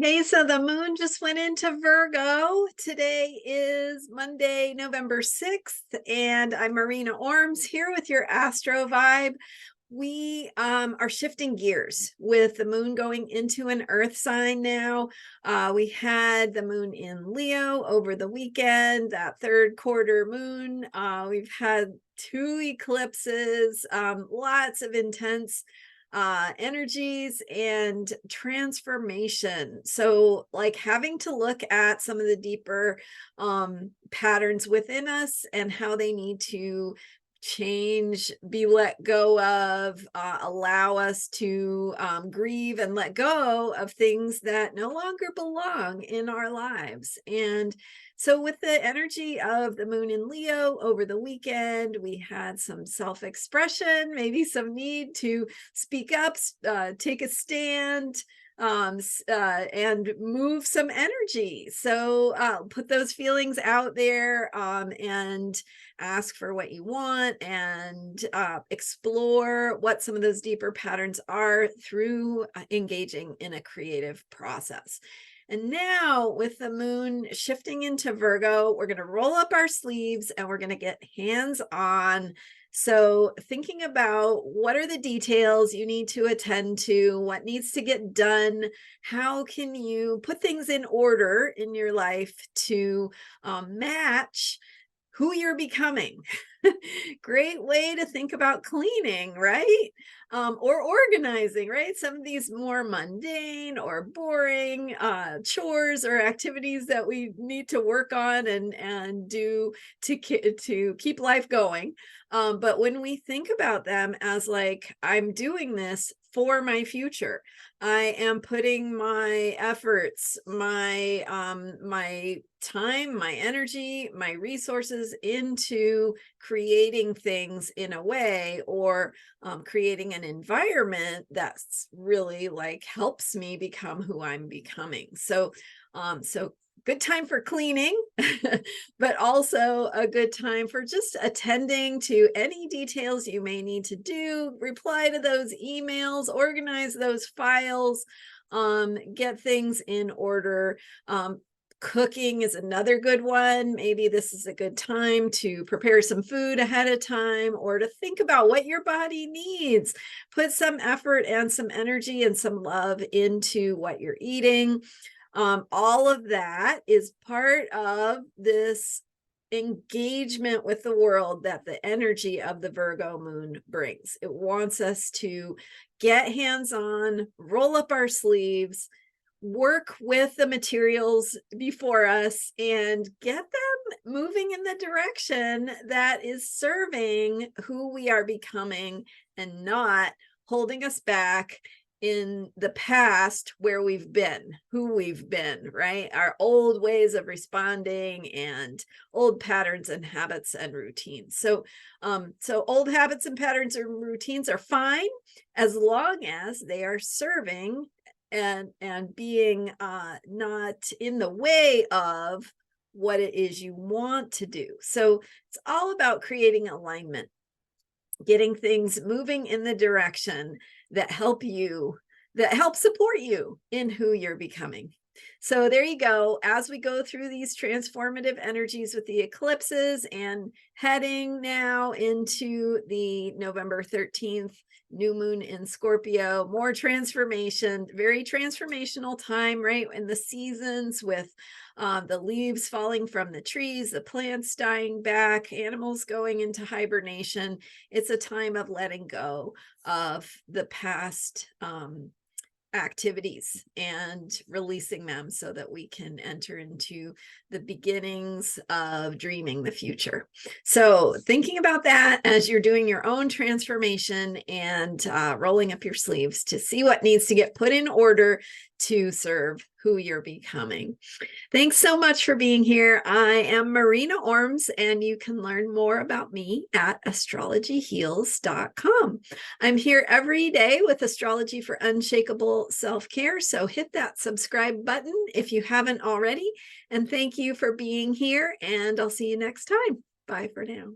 Hey, so the moon just went into Virgo. Today is Monday, November 6th, and I'm Marina Ormes here with your Astro vibe. We are shifting gears with the moon going into an earth sign now. We had the moon in Leo over the weekend, that third quarter moon. We've had two eclipses, lots of intense energies and transformation. So like having to look at some of the deeper patterns within us and how they need to change, be let go of, allow us to grieve and let go of things that no longer belong in our lives. And so with the energy of the moon in Leo over the weekend, we had some self-expression, maybe some need to speak up, take a stand, and move some energy. So put those feelings out there, and ask for what you want, and explore what some of those deeper patterns are through engaging in a creative process. And now with the moon shifting into Virgo, we're going to roll up our sleeves and we're going to get hands on. So thinking about what are the details you need to attend to, what needs to get done, how can you put things in order in your life to match who you're becoming. Great way to think about cleaning, right? Or organizing, right? Some of these more mundane or boring chores or activities that we need to work on and do to keep life going. But when we think about them as like, I'm doing this for my future, I am putting my efforts, my time, my energy, my resources into creating things in a way, or creating an environment that's really like helps me become who I'm becoming. So good time for cleaning, but also a good time for just attending to any details you may need to do, reply to those emails, organize those files, get things in order. Cooking is another good one. Maybe this is a good time to prepare some food ahead of time, or to think about what your body needs. Put some effort and some energy and some love into what you're eating. All of that is part of this engagement with the world that the energy of the Virgo moon brings. It wants us to get hands-on, roll up our sleeves, work with the materials before us, and get them moving in the direction that is serving who we are becoming and not holding us back in the past where we've been, who we've been, right? Our old ways of responding and old patterns and habits and routines. So old habits and patterns and routines are fine as long as they are serving and being not in the way of what it is you want to do. So it's all about creating alignment, getting things moving in the direction that help support you in who you're becoming. So there you go. As we go through these transformative energies with the eclipses and heading now into the November 13th new moon in Scorpio, more transformation, very transformational time, right? In the seasons with the leaves falling from the trees, the plants dying back, animals going into hibernation. It's a time of letting go of the past activities and releasing them so that we can enter into the beginnings of dreaming the future. So thinking about that as you're doing your own transformation and rolling up your sleeves to see what needs to get put in order to serve who you're becoming. Thanks so much for being here. I am Marina Ormes, and you can learn more about me at astrologyheals.com. I'm here every day with astrology for unshakable self-care. So hit that subscribe button if you haven't already. And thank you for being here, and I'll see you next time. Bye for now.